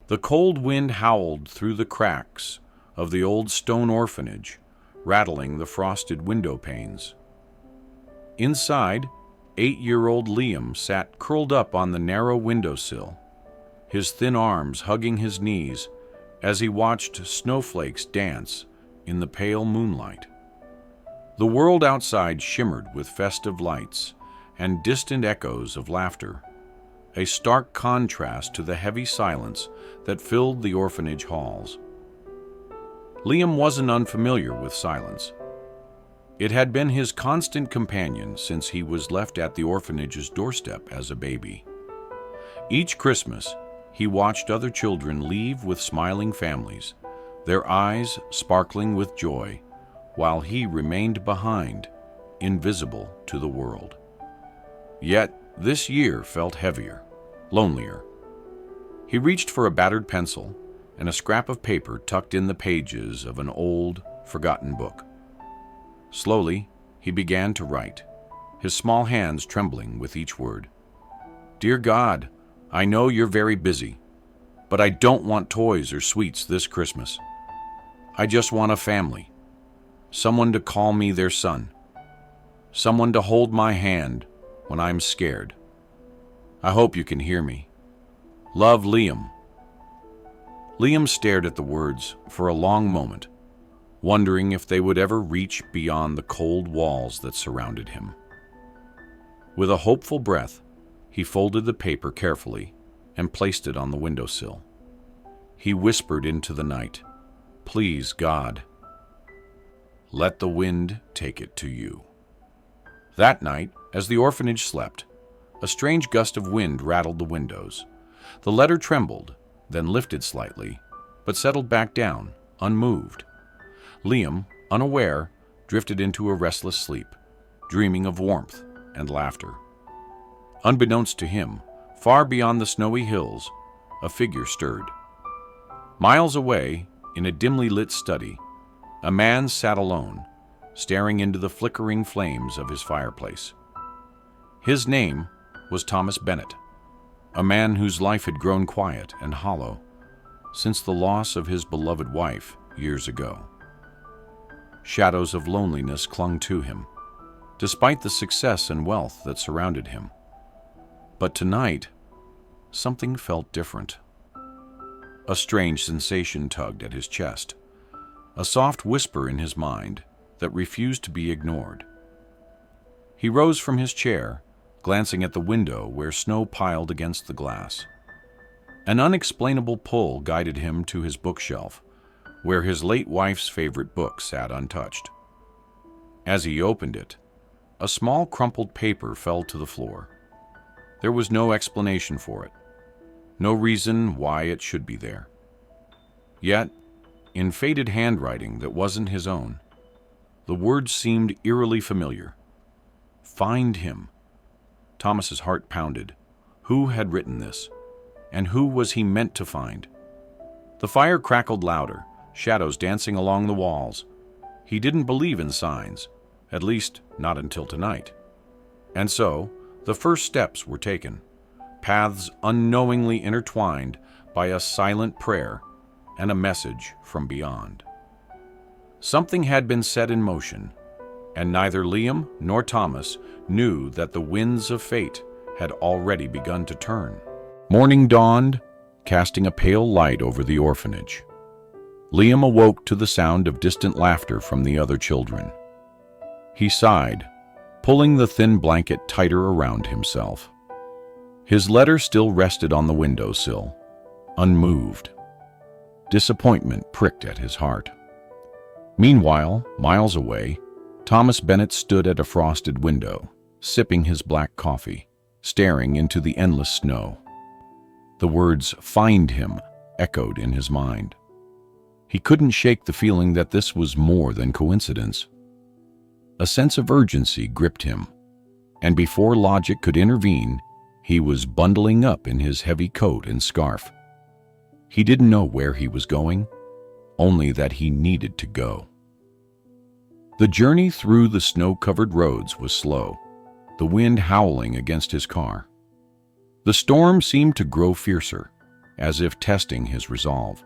The cold wind howled through the cracks of the old stone orphanage, rattling the frosted window panes. Inside, 8-year-old Liam sat curled up on the narrow windowsill, his thin arms hugging his knees as he watched snowflakes dance in the pale moonlight. The world outside shimmered with festive lights and distant echoes of laughter, a stark contrast to the heavy silence that filled the orphanage halls. Liam wasn't unfamiliar with silence. It had been his constant companion since he was left at the orphanage's doorstep as a baby. Each Christmas, he watched other children leave with smiling families, their eyes sparkling with joy, while he remained behind, invisible to the world. Yet, this year felt heavier, lonelier. He reached for a battered pencil and a scrap of paper tucked in the pages of an old, forgotten book. Slowly, he began to write, his small hands trembling with each word. "Dear God, I know you're very busy, but I don't want toys or sweets this Christmas. I just want a family, someone to call me their son, someone to hold my hand when I'm scared. I hope you can hear me. Love, Liam." Liam stared at the words for a long moment, wondering if they would ever reach beyond the cold walls that surrounded him. With a hopeful breath, he folded the paper carefully and placed it on the windowsill. He whispered into the night, "Please, God, let the wind take it to you." That night, as the orphanage slept, a strange gust of wind rattled the windows. The letter trembled, then lifted slightly, but settled back down, unmoved. Liam, unaware, drifted into a restless sleep, dreaming of warmth and laughter. Unbeknownst to him, far beyond the snowy hills, a figure stirred. Miles away, in a dimly lit study, a man sat alone, staring into the flickering flames of his fireplace. His name was Thomas Bennett, a man whose life had grown quiet and hollow since the loss of his beloved wife years ago. Shadows of loneliness clung to him, despite the success and wealth that surrounded him. But tonight, something felt different. A strange sensation tugged at his chest, a soft whisper in his mind that refused to be ignored. He rose from his chair, glancing at the window where snow piled against the glass. An unexplainable pull guided him to his bookshelf, where his late wife's favorite book sat untouched. As he opened it, a small crumpled paper fell to the floor. There was no explanation for it, no reason why it should be there. Yet, in faded handwriting that wasn't his own, the words seemed eerily familiar. Find him. Thomas's heart pounded. Who had written this? And who was he meant to find? The fire crackled louder, shadows dancing along the walls. He didn't believe in signs, at least not until tonight. And so, the first steps were taken, paths unknowingly intertwined by a silent prayer and a message from beyond. Something had been set in motion, and neither Liam nor Thomas knew that the winds of fate had already begun to turn. Morning dawned, casting a pale light over the orphanage. Liam awoke to the sound of distant laughter from the other children. He sighed, pulling the thin blanket tighter around himself. His letter still rested on the windowsill, unmoved. Disappointment pricked at his heart. Meanwhile, miles away, Thomas Bennett stood at a frosted window, sipping his black coffee, staring into the endless snow. The words, "Find him," echoed in his mind. He couldn't shake the feeling that this was more than coincidence. A sense of urgency gripped him, and before logic could intervene, he was bundling up in his heavy coat and scarf. He didn't know where he was going, only that he needed to go. The journey through the snow-covered roads was slow, the wind howling against his car. The storm seemed to grow fiercer, as if testing his resolve.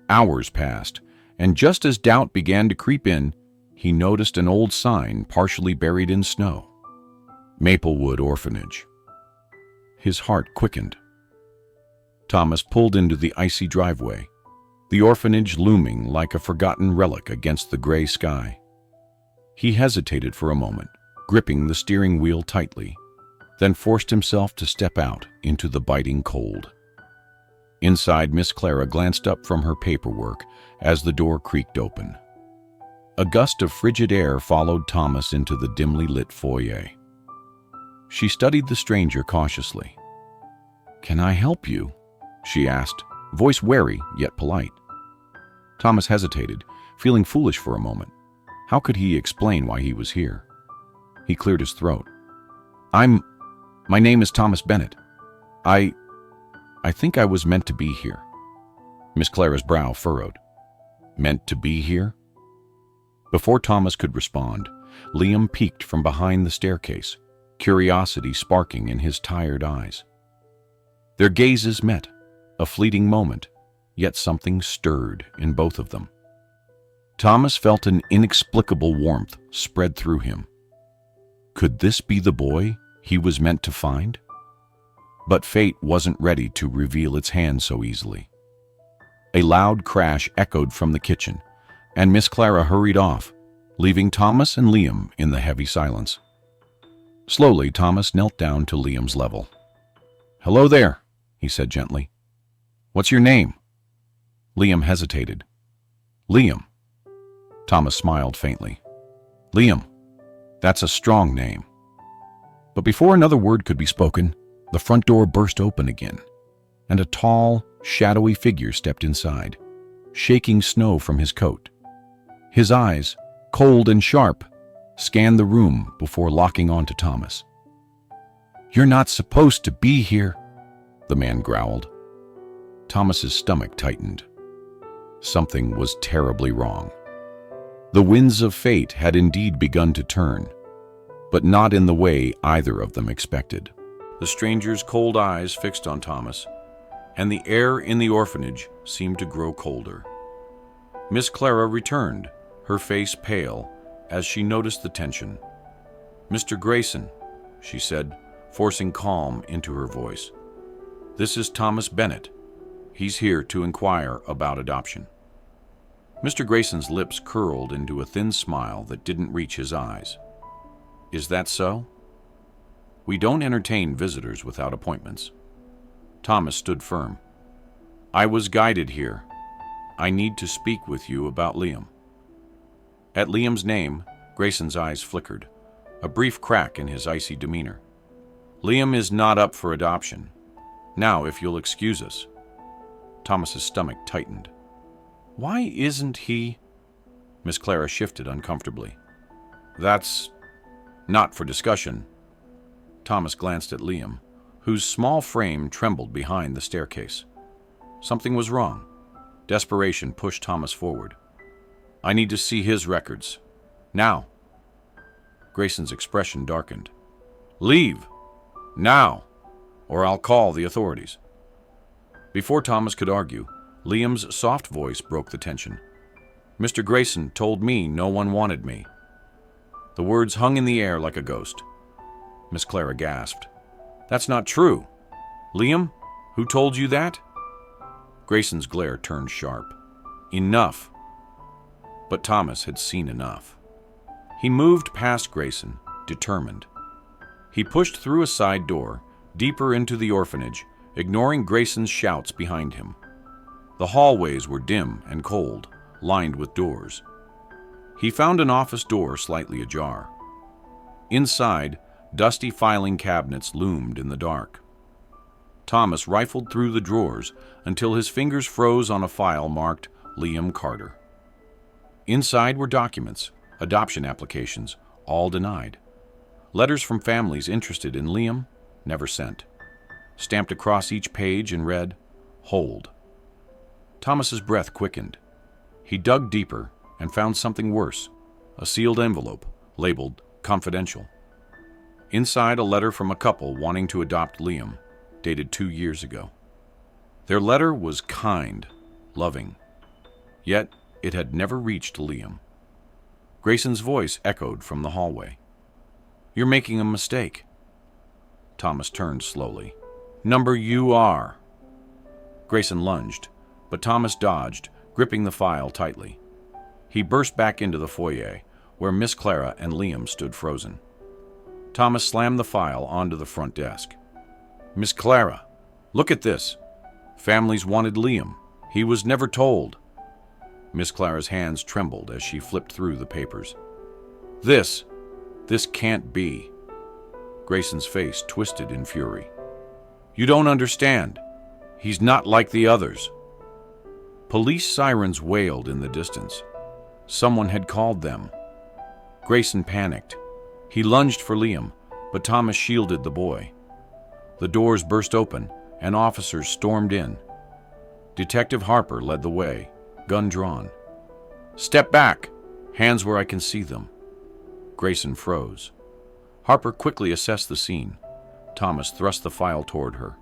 Hours passed, and just as doubt began to creep in, he noticed an old sign partially buried in snow. Maplewood Orphanage. His heart quickened. Thomas pulled into the icy driveway, the orphanage looming like a forgotten relic against the gray sky. He hesitated for a moment, gripping the steering wheel tightly, then forced himself to step out into the biting cold. Inside, Miss Clara glanced up from her paperwork as the door creaked open. A gust of frigid air followed Thomas into the dimly lit foyer. She studied the stranger cautiously. "Can I help you?" she asked, voice wary yet polite. Thomas hesitated, feeling foolish for a moment. How could he explain why he was here? He cleared his throat. My name is Thomas Bennett. I think I was meant to be here." Miss Clara's brow furrowed. Meant to be here? Before Thomas could respond, Liam peeked from behind the staircase, curiosity sparking in his tired eyes. Their gazes met, a fleeting moment, yet something stirred in both of them. Thomas felt an inexplicable warmth spread through him. Could this be the boy he was meant to find? But fate wasn't ready to reveal its hand so easily. A loud crash echoed from the kitchen, and Miss Clara hurried off, leaving Thomas and Liam in the heavy silence. Slowly, Thomas knelt down to Liam's level. "Hello there," he said gently. "What's your name?" Liam hesitated. "Liam." Thomas smiled faintly. "Liam, that's a strong name." But before another word could be spoken, the front door burst open again, and a tall, shadowy figure stepped inside, shaking snow from his coat. His eyes, cold and sharp, scanned the room before locking onto Thomas. "You're not supposed to be here," the man growled. Thomas's stomach tightened. Something was terribly wrong. The winds of fate had indeed begun to turn, but not in the way either of them expected. The stranger's cold eyes fixed on Thomas, and the air in the orphanage seemed to grow colder. Miss Clara returned, her face pale, as she noticed the tension. "Mr. Grayson," she said, forcing calm into her voice. "This is Thomas Bennett. He's here to inquire about adoption." Mr. Grayson's lips curled into a thin smile that didn't reach his eyes. "Is that so?" "We don't entertain visitors without appointments." Thomas stood firm. "I was guided here. I need to speak with you about Liam." At Liam's name, Grayson's eyes flickered, a brief crack in his icy demeanor. "Liam is not up for adoption. Now, if you'll excuse us." Thomas's stomach tightened. "Why isn't he?" Miss Clara shifted uncomfortably. "That's not for discussion." Thomas glanced at Liam, whose small frame trembled behind the staircase. Something was wrong. Desperation pushed Thomas forward. "I need to see his records. Now." Grayson's expression darkened. "Leave. Now, or I'll call the authorities." Before Thomas could argue, Liam's soft voice broke the tension. "Mr. Grayson told me no one wanted me." The words hung in the air like a ghost. Miss Clara gasped. "That's not true. Liam, who told you that?" Grayson's glare turned sharp. "Enough." But Thomas had seen enough. He moved past Grayson, determined. He pushed through a side door, deeper into the orphanage, ignoring Grayson's shouts behind him. The hallways were dim and cold, lined with doors. He found an office door slightly ajar. Inside, dusty filing cabinets loomed in the dark. Thomas rifled through the drawers until his fingers froze on a file marked Liam Carter. Inside were documents, adoption applications, all denied. Letters from families interested in Liam, never sent. Stamped across each page and read, "Hold." Thomas's breath quickened. He dug deeper and found something worse, a sealed envelope labeled "Confidential." Inside, a letter from a couple wanting to adopt Liam, dated 2 years ago. Their letter was kind, loving, yet it had never reached Liam. Grayson's voice echoed from the hallway. "You're making a mistake." Thomas turned slowly. "Number you are." Grayson lunged, but Thomas dodged, gripping the file tightly. He burst back into the foyer, where Miss Clara and Liam stood frozen. Thomas slammed the file onto the front desk. "Miss Clara, look at this. Families wanted Liam. He was never told." Miss Clara's hands trembled as she flipped through the papers. This can't be." Grayson's face twisted in fury. "You don't understand. He's not like the others." Police sirens wailed in the distance. Someone had called them. Grayson panicked. He lunged for Liam, but Thomas shielded the boy. The doors burst open, and officers stormed in. Detective Harper led the way, gun drawn. "Step back! Hands where I can see them." Grayson froze. Harper quickly assessed the scene. Thomas thrust the file toward her.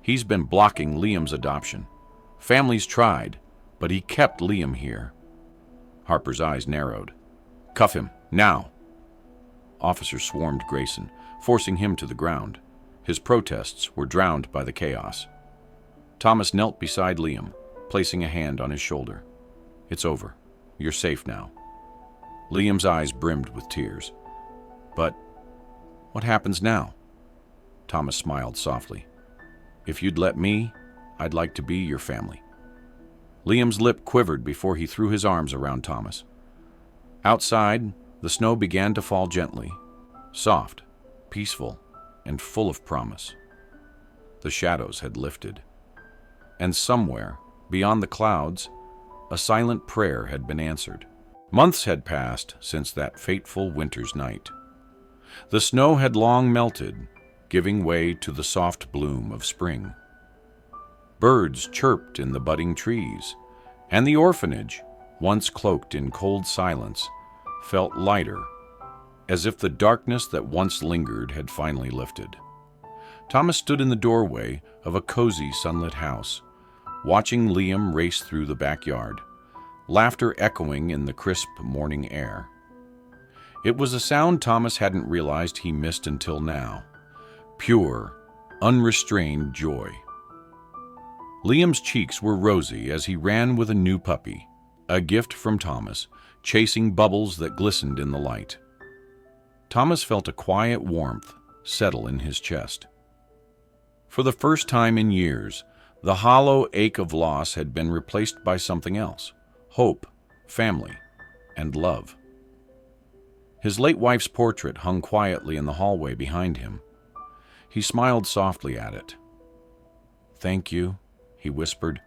"He's been blocking Liam's adoption. Families tried, but he kept Liam here." Harper's eyes narrowed. "Cuff him, now!" Officers swarmed Grayson, forcing him to the ground. His protests were drowned by the chaos. Thomas knelt beside Liam, placing a hand on his shoulder. "It's over. You're safe now." Liam's eyes brimmed with tears. "But what happens now?" Thomas smiled softly. "If you'd let me, I'd like to be your family." Liam's lip quivered before he threw his arms around Thomas. Outside, the snow began to fall gently, soft, peaceful, and full of promise. The shadows had lifted, and somewhere, beyond the clouds, a silent prayer had been answered. Months had passed since that fateful winter's night. The snow had long melted, giving way to the soft bloom of spring. Birds chirped in the budding trees, and the orphanage, once cloaked in cold silence, felt lighter, as if the darkness that once lingered had finally lifted. Thomas stood in the doorway of a cozy sunlit house, watching Liam race through the backyard, laughter echoing in the crisp morning air. It was a sound Thomas hadn't realized he missed until now. Pure, unrestrained joy. Liam's cheeks were rosy as he ran with a new puppy, a gift from Thomas, chasing bubbles that glistened in the light. Thomas felt a quiet warmth settle in his chest. For the first time in years, the hollow ache of loss had been replaced by something else: hope, family, and love. His late wife's portrait hung quietly in the hallway behind him. He smiled softly at it. "Thank you," he whispered,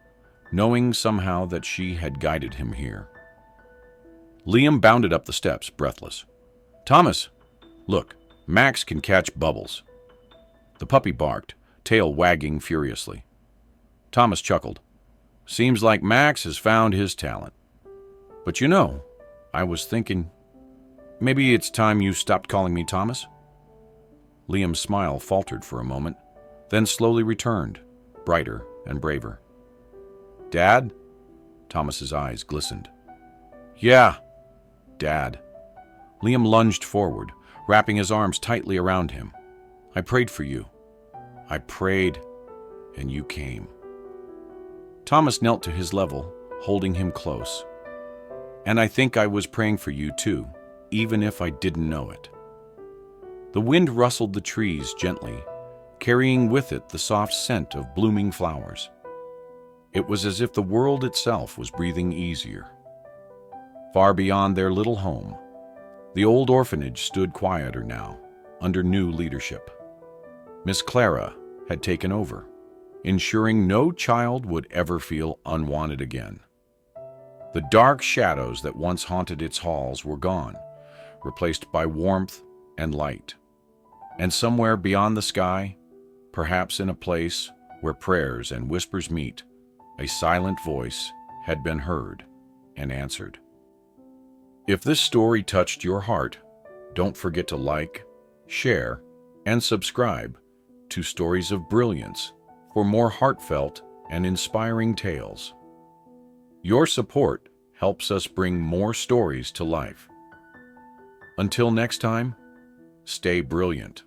knowing somehow that she had guided him here. Liam bounded up the steps, breathless. "Thomas, look, Max can catch bubbles." The puppy barked, tail wagging furiously. Thomas chuckled. "Seems like Max has found his talent. But you know, I was thinking, maybe it's time you stopped calling me Thomas." Liam's smile faltered for a moment, then slowly returned, brighter and braver. "Dad?" Thomas's eyes glistened. "Yeah, Dad." Liam lunged forward, wrapping his arms tightly around him. "I prayed for you. I prayed, and you came." Thomas knelt to his level, holding him close. "And I think I was praying for you too, even if I didn't know it." The wind rustled the trees gently, carrying with it the soft scent of blooming flowers. It was as if the world itself was breathing easier. Far beyond their little home, the old orphanage stood quieter now, under new leadership. Miss Clara had taken over, ensuring no child would ever feel unwanted again. The dark shadows that once haunted its halls were gone, replaced by warmth and light. And somewhere beyond the sky, perhaps in a place where prayers and whispers meet, a silent voice had been heard and answered. If this story touched your heart, don't forget to like, share, and subscribe to Stories of Brilliance for more heartfelt and inspiring tales. Your support helps us bring more stories to life. Until next time, stay brilliant.